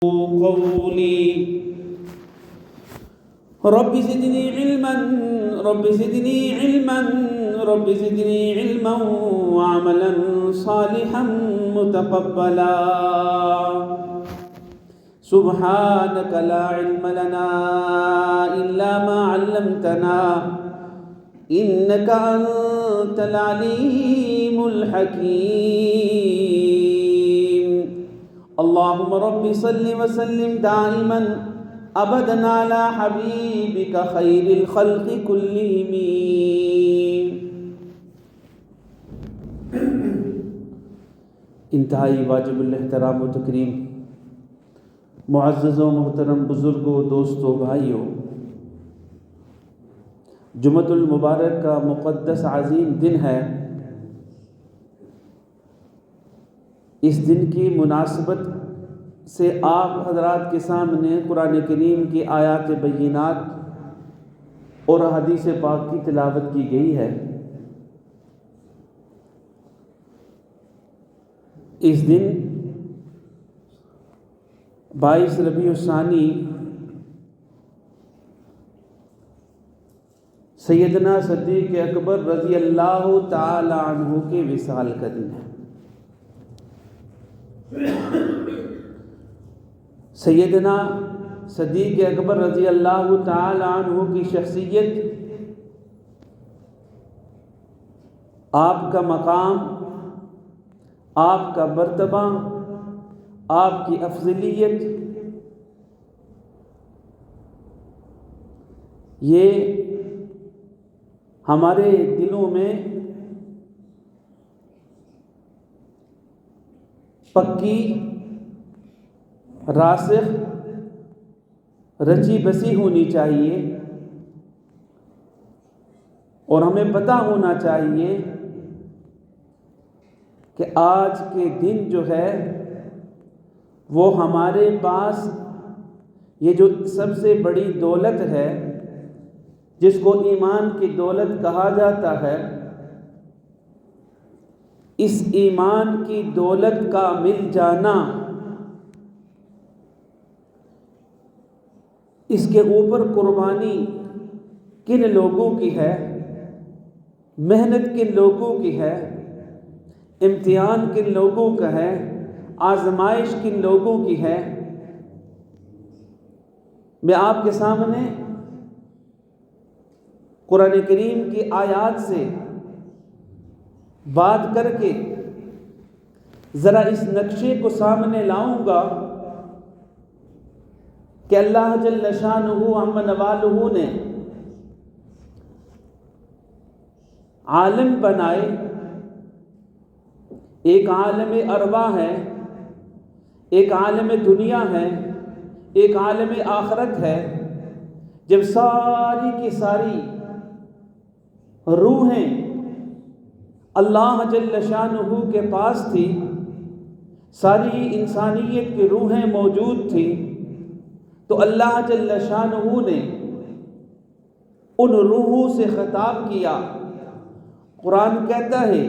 قولي رب زدني علما رب زدني علما رب زدني علما وعملا صالحا متقبلا سبحانك لا علم لنا إلا ما علمتنا إنك أنت العليم الحكيم اللهم رب صل وسلم دائما ابدا على حبيبك خير الخلق كلهم. انتہائی واجب الاحترام و تکریم معزز و محترم بزرگوں، دوستوں، بھائیوں، جمعۃ المبارک کا مقدس عظیم دن ہے. اس دن کی مناسبت سے آپ حضرات کے سامنے قرآن کریم کی آیات بینات اور حدیث پاک کی تلاوت کی گئی ہے. اس دن 22 ربیع الثانی سیدنا صدیق اکبر رضی اللہ تعالی عنہ کے وصال کا دن ہے. سیدنا صدیق اکبر رضی اللہ تعالی عنہ کی شخصیت، آپ کا مقام، آپ کا مرتبہ، آپ کی افضلیت، یہ ہمارے دلوں میں پکی، راسخ، رچی بسی ہونی چاہیے، اور ہمیں پتہ ہونا چاہیے کہ آج کے دن جو ہے وہ ہمارے پاس یہ جو سب سے بڑی دولت ہے، جس کو ایمان کی دولت کہا جاتا ہے، اس ایمان کی دولت کا مل جانا، اس کے اوپر قربانی کن لوگوں کی ہے، محنت کن لوگوں کی ہے، امتحان کن لوگوں کا ہے، آزمائش کن لوگوں کی ہے. میں آپ کے سامنے قرآن کریم کی آیات سے بات کر کے ذرا اس نقشے کو سامنے لاؤں گا کہ اللہ جل شانہ عم نوالہ نے عالم بنائے. ایک عالم ارواح ہے، ایک عالم دنیا ہے، ایک عالم آخرت ہے. جب ساری کی ساری روحیں اللہ جل شانہ کے پاس تھی، ساری انسانیت کی روحیں موجود تھی، تو اللہ جل شانہ نے ان روحوں سے خطاب کیا. قرآن کہتا ہے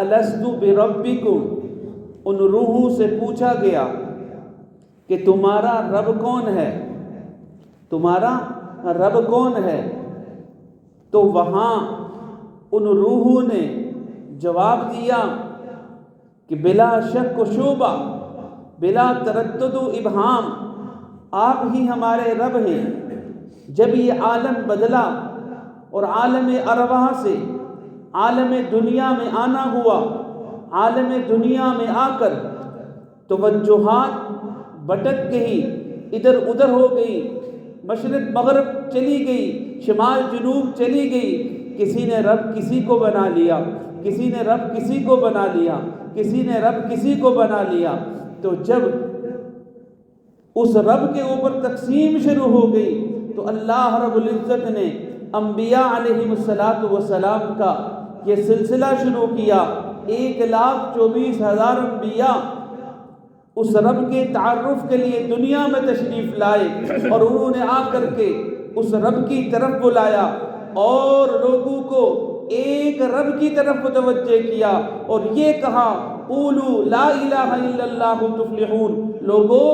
الست بربکم، ان روحوں سے پوچھا گیا کہ تمہارا رب کون ہے، تمہارا رب کون ہے. تو وہاں ان روحوں نے جواب دیا کہ بلا شک و شبہ، بلا تردد و ابہام، آپ ہی ہمارے رب ہیں. جب یہ عالم بدلا اور عالم ارواح سے عالم دنیا میں آنا ہوا، عالم دنیا میں آ کر توجہات بٹک گئی، ادھر ادھر ہو گئی، مشرق مغرب چلی گئی، شمال جنوب چلی گئی. کسی نے رب کسی کو بنا لیا، کسی نے رب کسی کو بنا لیا، کسی نے رب کسی کو بنا لیا. تو جب اس رب کے اوپر تقسیم شروع ہو گئی تو اللہ رب العزت نے انبیاء علیہم السلام کا یہ سلسلہ شروع کیا. 1,24,000 انبیاء اس رب کے تعارف کے لیے دنیا میں تشریف لائے، اور انہوں نے آ کر کے اس رب کی طرف بلایا اور لوگوں کو ایک رب کی طرف متوجہ کیا اور یہ کہا قولوا لا الہ الا اللہ تفلحون، لوگوں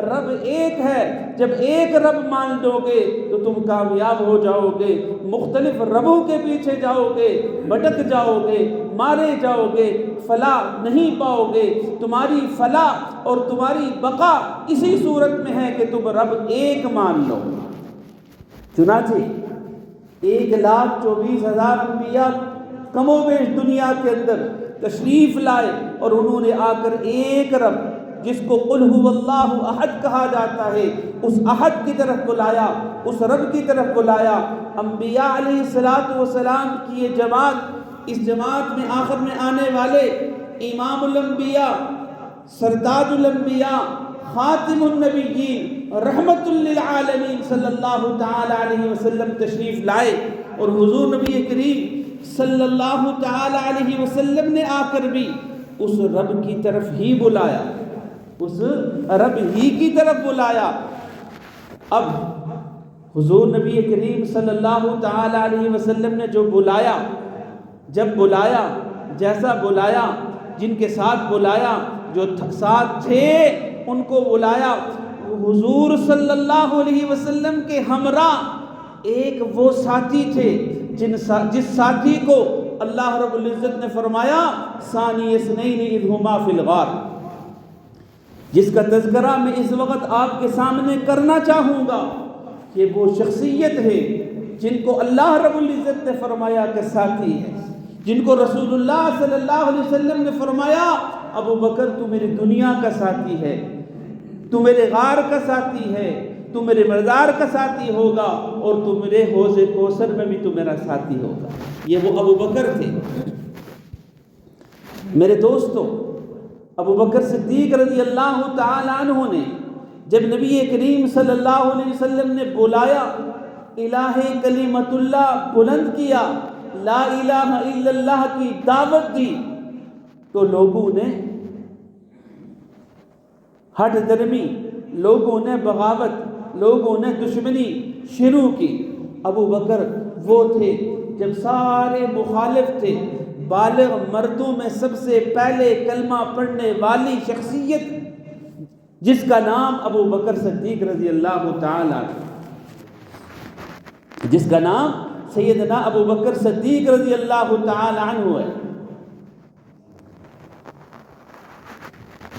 رب ایک ہے، جب ایک رب مان لو گے تو تم کامیاب ہو جاؤ گے، مختلف ربوں کے پیچھے جاؤ گے، بھٹک جاؤ گے، مارے جاؤ گے، فلاح نہیں پاؤ گے۔ تمہاری فلاح اور تمہاری بقا اسی صورت میں ہے کہ تم رب ایک مان لو۔ چنانچہ 1,24,000 انبیاء کم و بیش دنیا کے اندر تشریف لائے، اور انہوں نے آ کر ایک رب جس کو قل هو اللہ احد کہا جاتا ہے، اس احد کی طرف بلایا، اس رب کی طرف بلایا۔ انبیاء علیہ السلام کی یہ جماعت، اس جماعت میں آخر میں آنے والے امام الانبیاء، سرداج الانبیاء، خاتم النبیین، رحمت للعالمین صلی اللہ تعالی علیہ وسلم تشریف لائے، اور حضور نبی کریم صلی اللہ تعالی علیہ وسلم نے آ کر بھی اس رب کی طرف ہی بلایا، اس رب ہی کی طرف بلایا۔ اب حضور نبی کریم صلی اللہ تعالی علیہ وسلم نے جو بلایا، جب بلایا، جیسا بلایا، جن کے ساتھ بلایا، جو ساتھ تھے ان کو بلایا، حضور صلی اللہ علیہ وسلم کے ہمراہ ایک وہ ساتھی تھے جس ساتھی کو اللہ رب العزت نے فرمایا ثانی اثنین اذ ہما فی الغار، جس کا تذکرہ میں اس وقت آپ کے سامنے کرنا چاہوں گا۔ یہ وہ شخصیت ہے جن کو اللہ رب العزت نے فرمایا کہ ساتھی ہے، جن کو رسول اللہ صلی اللہ علیہ وسلم نے فرمایا ابو بکر تو میری دنیا کا ساتھی ہے، تو میرے غار کا ساتھی ہے، تو میرے مزار کا ساتھی ہوگا، اور تو میرے حوض کوثر میں بھی تو میرا ساتھی ہوگا۔ یہ وہ ابو بکر تھے۔ میرے دوستو، ابو بکر صدیق رضی اللہ تعالی عنہ نے جب نبی کریم صلی اللہ علیہ وسلم نے بلایا، الہ کلمت اللہ بلند کیا، لا الہ الا اللہ کی دعوت دی، تو لوگوں نے ہٹ درمی، لوگوں نے بغاوت، لوگوں نے دشمنی شروع کی۔ ابو بکر وہ تھے جب سارے مخالف تھے، بالغ مردوں میں سب سے پہلے کلمہ پڑھنے والی شخصیت جس کا نام ابو بکر صدیق رضی اللہ تعالی عنہ، جس کا نام سیدنا ابو بکر صدیق رضی اللہ تعالی عنہ ہے۔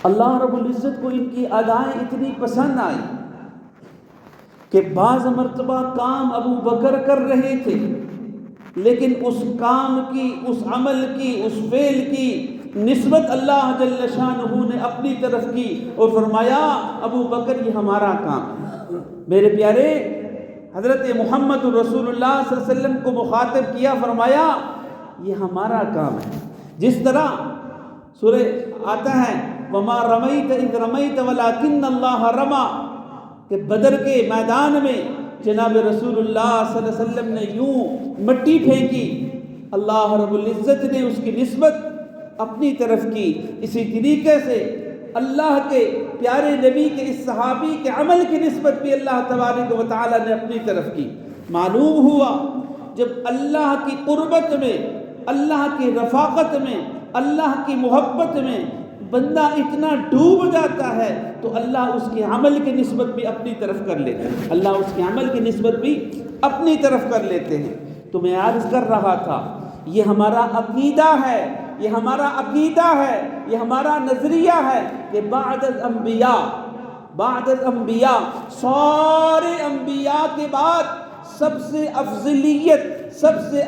اللہ رب العزت کو ان کی ادائیں اتنی پسند آئی کہ بعض مرتبہ کام ابو بکر کر رہے تھے، لیکن اس کام کی، اس عمل کی، اس فعل کی نسبت اللہ جل شانہ نے اپنی طرف کی اور فرمایا ابو بکر یہ ہمارا کام ہے۔ میرے پیارے، حضرت محمد رسول اللہ صلی اللہ علیہ وسلم کو مخاطب کیا، فرمایا یہ ہمارا کام ہے۔ جس طرح سورہ آتا ہے وما رمیت اذ رمیت ولکن اللہ رما، کہ بدر کے میدان میں جناب رسول اللہ صلی اللہ علیہ وسلم نے یوں مٹی پھینکی، اللہ رب العزت نے اس کی نسبت اپنی طرف کی۔ اسی طریقے سے اللہ کے پیارے نبی کے اس صحابی کے عمل کی نسبت بھی اللہ تبارک و تعالی نے اپنی طرف کی۔ معلوم ہوا جب اللہ کی قربت میں، اللہ کی رفاقت میں، اللہ کی محبت میں بندہ اتنا ڈوب جاتا ہے تو اللہ اس کے عمل کی نسبت بھی اپنی طرف کر لیتے ہیں، اللہ اس کے عمل کی نسبت بھی اپنی طرف کر لیتے ہیں۔ تو میں عرض کر رہا تھا یہ ہمارا عقیدہ ہے، یہ ہمارا عقیدہ ہے، یہ ہمارا نظریہ ہے کہ بعد الانبیاء، بعد الانبیاء، سارے انبیاء کے بعد سب سے افضلیت، سب سے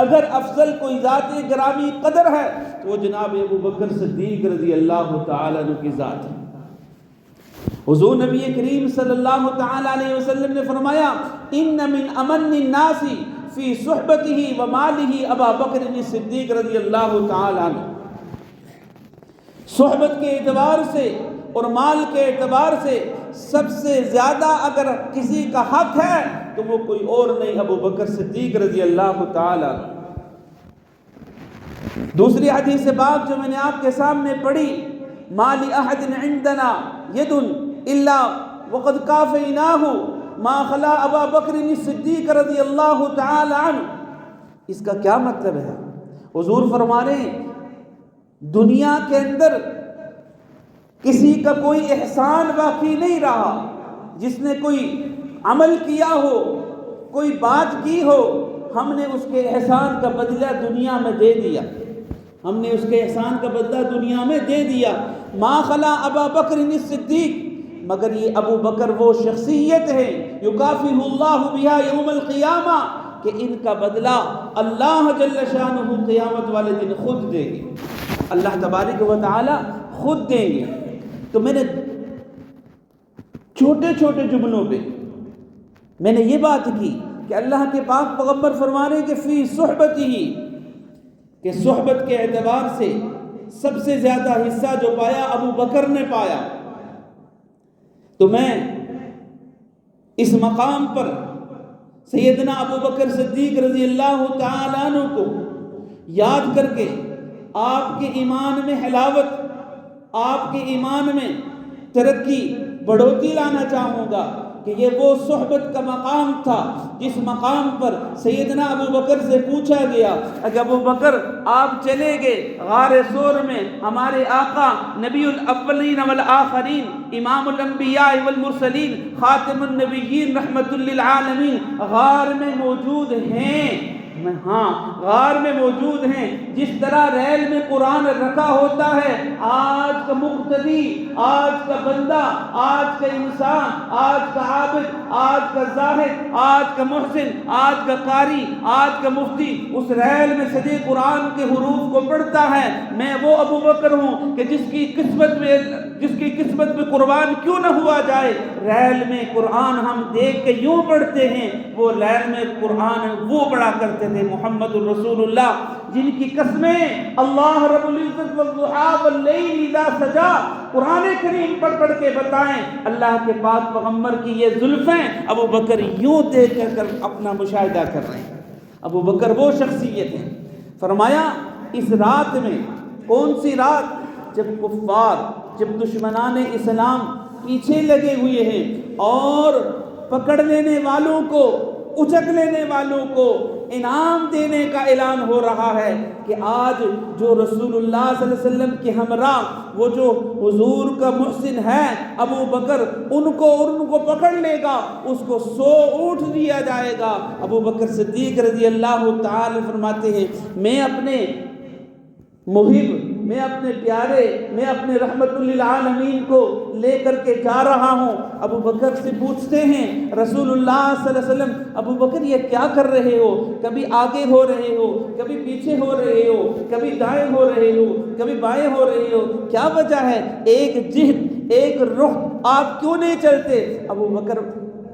اگر افضل کوئی ذات گرامی قدر ہے تو وہ جناب ابو بکر صدیق رضی اللہ تعالی عنہ کی ذات ہے۔ حضور نبی کریم صلی اللہ تعالی علیہ وسلم نے فرمایا ان من امن الناس فی صحبتہ ومالہ ابا بکر صدیق رضی اللہ تعالی عنہ۔ صحبت کے اعتبار سے اور مال کے اعتبار سے سب سے زیادہ اگر کسی کا حق ہے تو وہ کوئی اور نہیں، ابو بکر صدیق رضی اللہ تعالی عنہ۔ دوسری حدیث پاک جو میں نے آپ کے سامنے پڑھی، ما لأحد عندنا ید الا وقد کافیناہ ما خلا ابا بکر صدیق رضی اللہ تعالی عنہ۔ اس کا کیا مطلب ہے؟ حضور فرما رہے ہیں دنیا کے اندر کسی کا کوئی احسان باقی نہیں رہا. جس نے کوئی عمل کیا ہو، کوئی بات کی ہو، ہم نے اس کے احسان کا بدلہ دنیا میں دے دیا. ہم نے اس کے احسان کا بدلہ دنیا میں دے دیا. ما خلا ابا بکر الصدیق، مگر یہ ابو بکر وہ شخصیت ہے یکافئ اللہ بہا یوم القیامہ کہ ان کا بدلہ اللہ جل شانہ قیامت والے دن خود دیں گے. اللہ تبارک و تعالی خود دیں گے. تو میں نے چھوٹے چھوٹے جملوں پہ میں نے یہ بات کی کہ اللہ کے پاک پیغمبر فرما رہے ہیں کہ فی صحبتہ، کہ صحبت کے اعتبار سے سب سے زیادہ حصہ جو پایا ابو بکر نے پایا. تو میں اس مقام پر سیدنا ابو بکر صدیق رضی اللہ تعالیٰ عنہ کو یاد کر کے آپ کے ایمان میں حلاوت، آپ کے ایمان میں ترقی بڑھوتی لانا چاہوں گا کہ یہ وہ صحبت کا مقام تھا جس مقام پر سیدنا ابو بکر سے پوچھا گیا اگر ابو بکر آپ چلے گئے غار ثور میں، ہمارے آقا نبی الاولین والآخرین، امام الانبیاء والمرسلین، خاتم النبیین، رحمت للعالمین غار میں موجود ہیں. ہاں غار میں موجود ہیں. جس طرح ریل میں قرآن رکھا ہوتا ہے، آج کا مقتدی، آج کا بندہ، آج کا انسان، آج کا عابد، آج کا زاہد، آج کا محسن، آج کا قاری، آج کا مفتی اس ریل میں سجے قرآن کے حروف کو پڑھتا ہے. میں وہ ابو بکر ہوں کہ جس کی قسمت میں قربان کیوں نہ ہوا جائے. ریل میں قرآن ہم دیکھ کے یوں پڑھتے ہیں، وہ ریل میں قرآن وہ پڑھا کرتے تھے محمد الرسول اللہ، جن کی قسمیں اللہ رب العزت والضحیٰ واللیل اذا سجا قرآن کریم پڑھ کے بتائیں. اللہ کے پاک پیغمبر کی یہ زلفیں ابو بکر یوں دیکھ کر اپنا مشاہدہ کر رہے ہیں. ابو بکر وہ شخصیت ہے. فرمایا اس رات میں، کون سی رات؟ جب کفار، جب دشمنان اسلام پیچھے لگے ہوئے ہیں اور پکڑ لینے والوں کو، اچک لینے والوں کو انعام دینے کا اعلان ہو رہا ہے کہ آج جو رسول اللہ صلی اللہ علیہ وسلم کے ہمراہ وہ جو حضور کا محسن ہے ابو بکر، ان کو پکڑ لے گا، اس کو 100 اونٹ دیا جائے گا. ابو بکر صدیق رضی اللہ تعالی فرماتے ہیں میں اپنے محب، میں اپنے پیارے، میں اپنے رحمت للعالمین کو لے کر کے جا رہا ہوں. ابو بکر سے پوچھتے ہیں رسول اللہ صلی اللہ علیہ وسلم، ابو بکر یہ کیا کر رہے ہو؟ کبھی آگے ہو رہے ہو، کبھی پیچھے ہو رہے ہو، کبھی دائیں ہو رہے ہو، کبھی بائیں ہو رہے ہو، کیا وجہ ہے؟ ایک جہد، ایک رخ، آپ کیوں نہیں چلتے؟ ابو بکر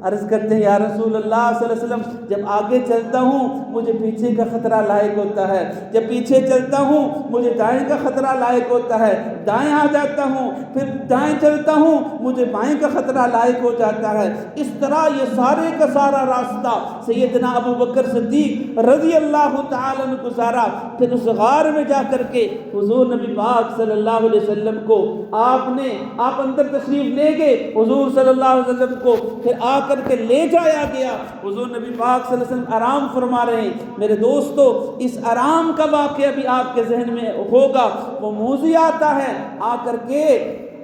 عرض کرتے ہیں یا رسول اللہ صلی اللہ علیہ وسلم جب آگے چلتا ہوں مجھے پیچھے کا خطرہ لاحق ہوتا ہے، جب پیچھے چلتا ہوں مجھے دائیں کا خطرہ لاحق ہوتا ہے، دائیں آ جاتا ہوں پھر دائیں چلتا ہوں مجھے بائیں کا خطرہ لاحق ہو جاتا ہے. اس طرح یہ سارے کا سارا راستہ سیدنا ابو بکر صدیق رضی اللہ تعالیٰ عنہ گزارا. پھر اس غار میں جا کر کے حضور نبی پاک صلی اللہ علیہ وسلم کو آپ اندر تشریف لے گئے، حضور صلی اللہ علیہ وسلم کو پھر آ کر کے لے جایا گیا. حضور نبی پاک صلی اللہ علیہ وسلم آرام فرما رہے ہیں. میرے دوستو اس آرام کا واقعہ بھی آپ کے ذہن میں ہوگا. وہ موذی آتا ہے، آ کر کے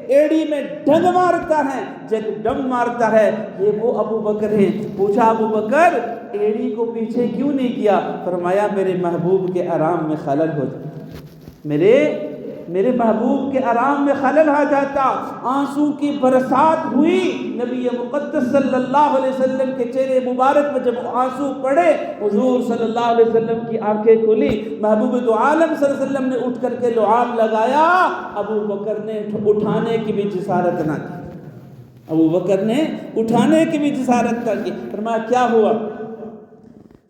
ایڑی میں ڈنگ مارتا ہے، جب ڈنگ مارتا ہے یہ وہ ابو بکر ہیں. پوچھا ابو بکر ایڑی کو پیچھے کیوں نہیں کیا؟ فرمایا میرے محبوب کے آرام میں خلل ہو جاتا، میرے محبوب کے آرام میں خلل آ جاتا. آنسو کی برسات ہوئی، نبی مقدس صلی اللہ علیہ وسلم کے چہرے مبارک میں جب آنسو پڑے حضور صلی اللہ علیہ وسلم کی آنکھیں کھلی. محبوب دو عالم صلی اللہ علیہ وسلم نے اٹھ کر کے لعاب لگایا. ابو بکر نے اٹھانے کی بھی جسارت نہ کی، ابو بکر نے اٹھانے کی بھی جسارت نہ کی. فرمایا کیا ہوا؟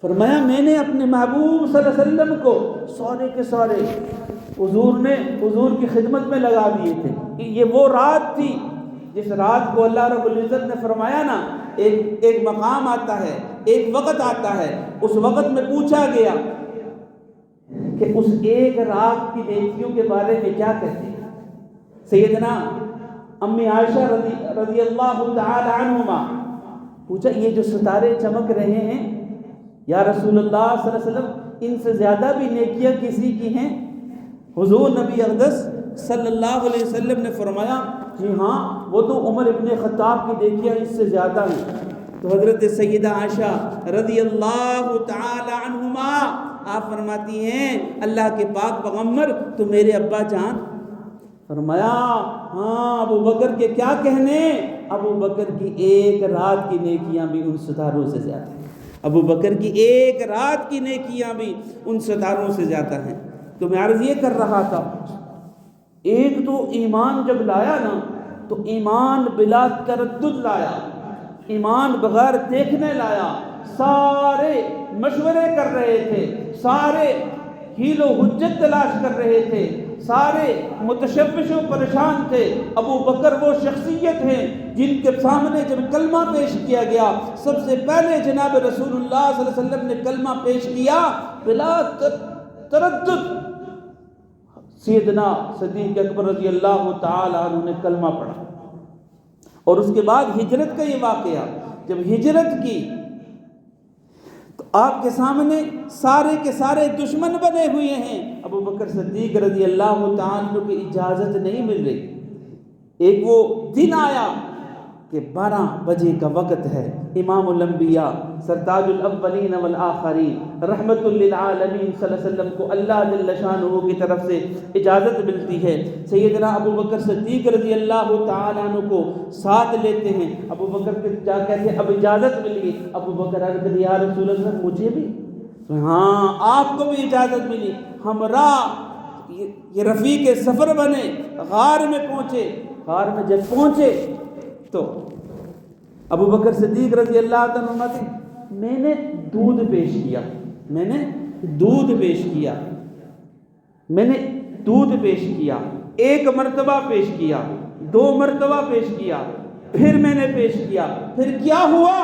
فرمایا میں نے اپنے محبوب صلی اللہ علیہ وسلم کو سارے کے سارے حضور کی خدمت میں لگا دیے تھے. یہ وہ رات تھی جس رات کو اللہ رب العزت نے فرمایا نا ایک مقام آتا ہے، ایک وقت آتا ہے، اس وقت میں پوچھا گیا کہ اس ایک رات کی نیکیوں کے بارے میں کیا کہتے ہیں. سیدنا امی عائشہ رضی اللہ تعالی عنہما پوچھا یہ جو ستارے چمک رہے ہیں یا رسول اللہ صلی اللہ علیہ وسلم ان سے زیادہ بھی نیکیاں کسی کی ہیں؟ حضور نبی اقدس صلی اللہ علیہ وسلم نے فرمایا جی ہاں وہ تو عمر ابن خطاب کی دیکھیے اس سے زیادہ ہیں۔ تو حضرت سیدہ عائشہ رضی اللہ تعالی عنہما آپ فرماتی ہیں اللہ کے پاک پیغمبر تو میرے ابا جان؟ فرمایا ہاں ابو بکر کے کیا کہنے، ابو بکر کی ایک رات کی نیکیاں بھی ان ستاروں سے زیادہ ہیں، ابو بکر کی ایک رات کی نیکیاں بھی ان ستاروں سے زیادہ ہیں۔ تو میں عرض یہ کر رہا تھا ایک تو ایمان جب لایا نا تو ایمان بلا تردد لایا، ایمان بغیر دیکھنے لایا، سارے مشورے کر رہے تھے، سارے حیل و حجت تلاش کر رہے تھے، سارے متشوش و پریشان تھے۔ ابو بکر وہ شخصیت ہیں جن کے سامنے جب کلمہ پیش کیا گیا سب سے پہلے جناب رسول اللہ صلی اللہ علیہ وسلم نے کلمہ پیش کیا بلا تردد، سیدنا صدیق اکبر رضی اللہ تعالی عنہ نے کلمہ پڑھا۔ اور اس کے بعد ہجرت کا یہ واقعہ، جب ہجرت کی تو آپ کے سامنے سارے کے سارے دشمن بنے ہوئے ہیں، ابو بکر صدیق رضی اللہ تعالی عنہ کی اجازت نہیں مل رہی۔ ایک وہ دن آیا کہ 12 بجے کا وقت ہے، امام الانبیاء سرتاج الاولین والآخرین رحمت للعالمین صلی اللہ علیہ وسلم کو اللہ جل شانہ کی طرف سے اجازت ملتی ہے، سیدنا ابو بکر صدیق رضی اللہ تعالی عنہ کو ساتھ لیتے ہیں۔ ابو بکر کے جا کہتے ہیں اب اجازت ملی، ابو بکر عرض کرتے یا رسول اللہ مجھے بھی؟ ہاں آپ کو بھی اجازت ملی۔ ہمراہ یہ رفیق سفر بنے، غار میں پہنچے، غار میں جب پہنچے تو ابو بکر صدیق رضی اللہ عنہ سے میں نے دودھ پیش کیا، میں نے دودھ پیش کیا، میں نے دودھ پیش کیا، ایک مرتبہ پیش کیا، 2 مرتبہ پیش کیا، پھر میں نے پیش کیا، پھر کیا ہوا؟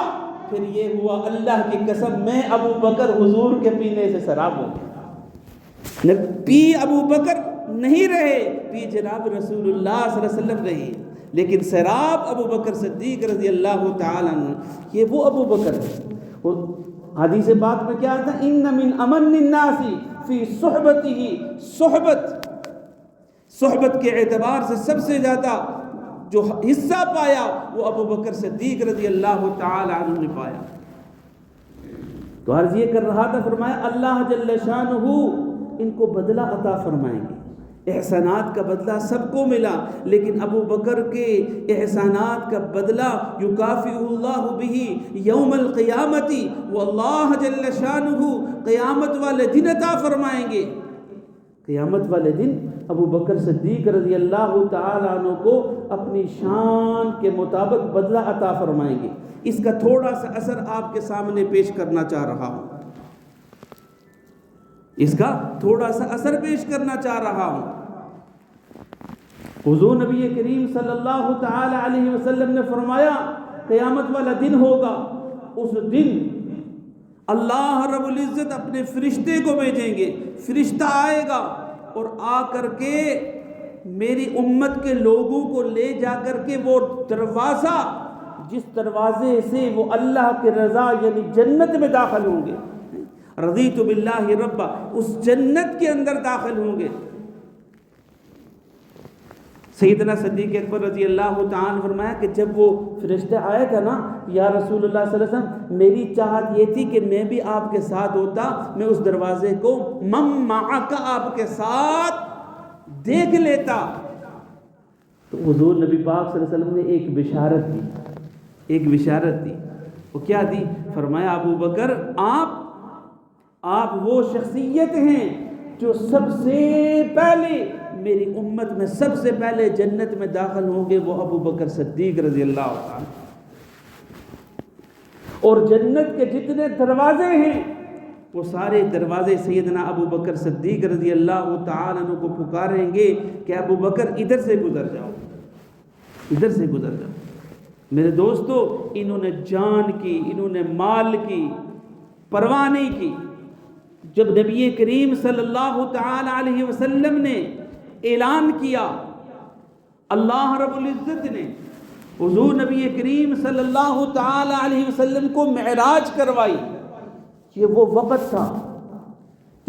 پھر یہ ہوا اللہ کی قسم میں ابو بکر حضور کے پینے سے سراب ہو گیا۔ پی ابو بکر نہیں رہے، پی جناب رسول اللہ صلی اللہ علیہ وسلم رہے، لیکن سراب ابو بکر صدیق رضی اللہ تعالی عنہ، یہ وہ ابو بکر ہے۔ اور حدیث پاک میں کیا آتا ہے ان من امن الناس فی صحبتہ، صحبت کے اعتبار سے سب سے زیادہ جو حصہ پایا وہ ابو بکر صدیق رضی اللہ تعالی عنہ نے پایا۔ تو عرض یہ کر رہا تھا، فرمایا اللہ جل شانہ ان کو بدلہ عطا فرمائیں گے، احسانات کا بدلہ سب کو ملا، لیکن ابو بکر کے احسانات کا بدلہ یکافئ اللہ بہ یوم القیامت، وہ اللہ جل شانہ قیامت والے دن عطا فرمائیں گے۔ قیامت والے دن ابو بکر صدیق رضی اللہ تعالی عنہ کو اپنی شان کے مطابق بدلہ عطا فرمائیں گے۔ اس کا تھوڑا سا اثر آپ کے سامنے پیش کرنا چاہ رہا ہوں، اس کا تھوڑا سا اثر پیش کرنا چاہ رہا ہوں۔ حضور نبی کریم صلی اللہ تعالی علیہ وسلم نے فرمایا قیامت والا دن ہوگا، اس دن اللہ رب العزت اپنے فرشتے کو بھیجیں گے، فرشتہ آئے گا اور آ کر کے میری امت کے لوگوں کو لے جا کر کے وہ دروازہ جس دروازے سے وہ اللہ کے رضا یعنی جنت میں داخل ہوں گے، رضیت باللہ ربا، اس جنت کے اندر داخل ہوں گے۔ سیدنا صدیق اکبر رضی اللہ تعالیٰ نے فرمایا کہ جب وہ فرشتہ آیا تھا نا یا رسول اللہ صلی اللہ علیہ وسلم، میری چاہت یہ تھی کہ میں بھی آپ کے ساتھ ہوتا، میں اس دروازے کو مم معک آپ کے ساتھ دیکھ لیتا۔ تو حضور نبی پاک صلی اللہ علیہ وسلم نے ایک بشارت دی، ایک بشارت دی۔ وہ کیا دی؟ فرمایا ابو بکر آپ وہ شخصیت ہیں جو سب سے پہلے میری امت میں سب سے پہلے جنت میں داخل ہوں گے، وہ ابو بکر صدیق رضی اللہ عنہ۔ اور جنت کے جتنے دروازے ہیں وہ سارے دروازے سیدنا ابو بکر صدیق رضی اللہ تعالی عنہ کو پکاریں گے کہ ابو بکر ادھر سے گزر جاؤ، ادھر سے گزر جاؤ۔ میرے دوستو، انہوں نے جان کی، انہوں نے مال کی پرواہ نہیں کی۔ جب نبی کریم صلی اللہ تعالی علیہ وسلم نے اعلان کیا، اللہ رب العزت نے حضور نبی کریم صلی اللہ تعالی علیہ وسلم کو معراج کروائی، یہ وہ وقت تھا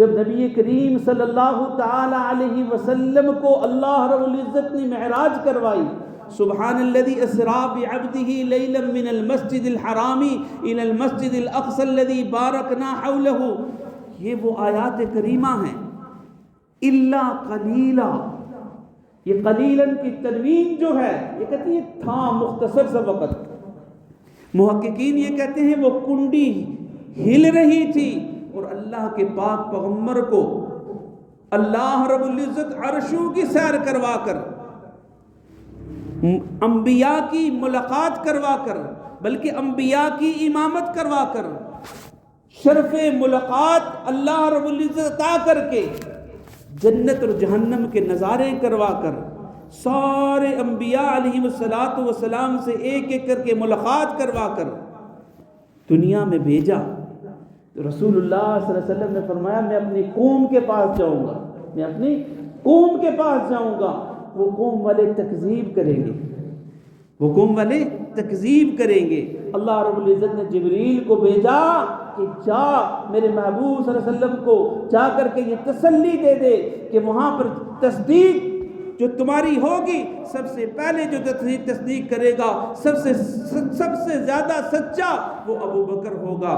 جب نبی کریم صلی اللہ تعالی علیہ وسلم کو اللہ رب العزت نے معراج کروائی، سبحان الذی اسری بعبدہ لیلا من المسجد الحرام الی المسجد الاقصی الذی بارکنا حولہ، یہ وہ آیات کریمہ ہیں۔ الا قلیلا، یہ قلیلاً کی تنوین جو ہے یہ کہتی ہے تھا مختصر سا وقت۔ محققین یہ کہتے ہیں وہ کنڈی ہل رہی تھی اور اللہ کے پاک پیغمبر کو اللہ رب العزت عرشوں کی سیر کروا کر، انبیاء کی ملاقات کروا کر، بلکہ انبیاء کی امامت کروا کر، شرف ملاقات اللہ رب العزت عطا کر کے، جنت اور جہنم کے نظارے کروا کر، سارے انبیاء علیہ السلام سے ایک ایک کر کے ملاقات کروا کر دنیا میں بھیجا، تو رسول اللہ صلی اللہ علیہ وسلم نے فرمایا میں اپنی قوم کے پاس جاؤں گا، میں اپنی قوم کے پاس جاؤں گا، وہ قوم والے تکذیب کریں گے، وہ قوم والے تکذیب کریں گے۔ اللہ رب العزت نے جبریل کو بھیجا کہ جا میرے محبوب صلی اللہ علیہ وسلم کو جا کر کے یہ تسلی دے دے کہ وہاں پر تصدیق جو تمہاری ہوگی، سب سے پہلے جو تصدیق کرے گا، سب سے زیادہ سچا وہ ابو بکر ہوگا۔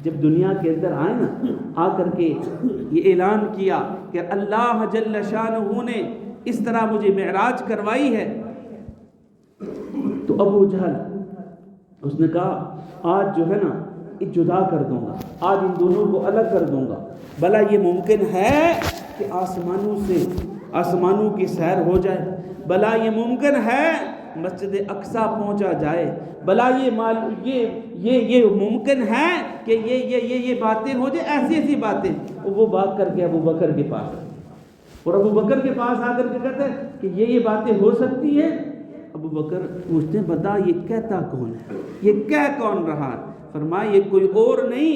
جب دنیا کے اندر آئے نا، آ کر کے یہ اعلان کیا کہ اللہ جل شانہ نے اس طرح مجھے معراج کروائی ہے، تو ابو جہل اس نے کہا آج جو ہے نا جدا کر دوں گا، آج ان دونوں کو الگ کر دوں گا۔ بھلا یہ ممکن ہے کہ آسمانوں کی سیر ہو جائے؟ بھلا یہ ممکن ہے مسجد اقصیٰ پہنچا جائے؟ بھلا یہ ممکن ہے کہ یہ باتیں ہو جائے، ایسی باتیں؟ وہ بات کر کے ابو بکر کے پاس آئے، اور ابو بکر کے پاس آ کر کے کہتے ہیں کہ یہ باتیں ہو سکتی ہیں؟ ابو بکر پوچھتے ہیں بتا یہ کہتا کون ہے، یہ کہہ کون رہا ہے؟ فرمایا یہ کوئی اور نہیں،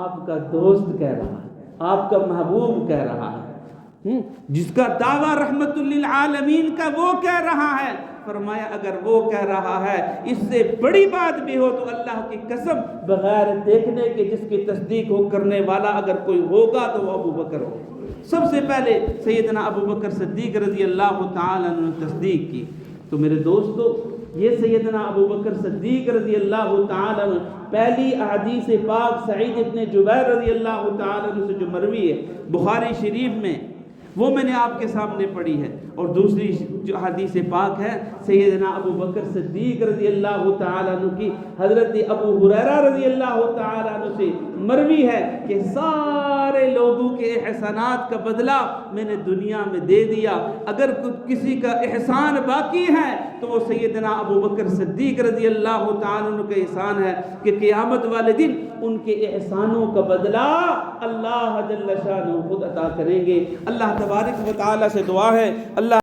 آپ کا دوست کہہ رہا ہے، آپ کا محبوب کہہ رہا ہے، جس کا دعویٰ رحمت للعالمین کا وہ کہہ رہا ہے۔ فرمایا اگر وہ کہہ رہا ہے اس سے بڑی بات بھی ہو تو اللہ کی قسم بغیر دیکھنے کے جس کی تصدیق ہو کرنے والا اگر کوئی ہوگا تو وہ ابو بکر ہو۔ سب سے پہلے سیدنا ابو بکر صدیق رضی اللہ تعالیٰ عنہ نے تصدیق کی۔ تو میرے دوستو، یہ سیدنا ابو بکر صدیق رضی اللہ تعالیٰ عنہ پہلی احادیث پاک سعید ابن جبیر رضی اللہ تعالیٰ عنہ سے جو مروی ہے بخاری شریف میں، وہ میں نے آپ کے سامنے پڑھی ہے، اور دوسری جو حدیث پاک ہے سیدنا ابو بکر صدیق رضی اللہ تعالیٰ عنہ کی حضرت ابو ہریرہ رضی اللہ تعالیٰ عنہ سے مروی ہے کہ سارے لوگوں کے احسانات کا بدلہ میں نے دنیا میں دے دیا، اگر کسی کا احسان باقی ہے تو وہ سیدنا ابو بکر صدیق رضی اللہ تعالیٰ عنہ کا احسان ہے کہ قیامت والے دن ان کے احسانوں کا بدلہ اللہ جل شانہ خود عطا کریں گے۔ اللہ تبارک و تعالیٰ سے دعا ہے اللہ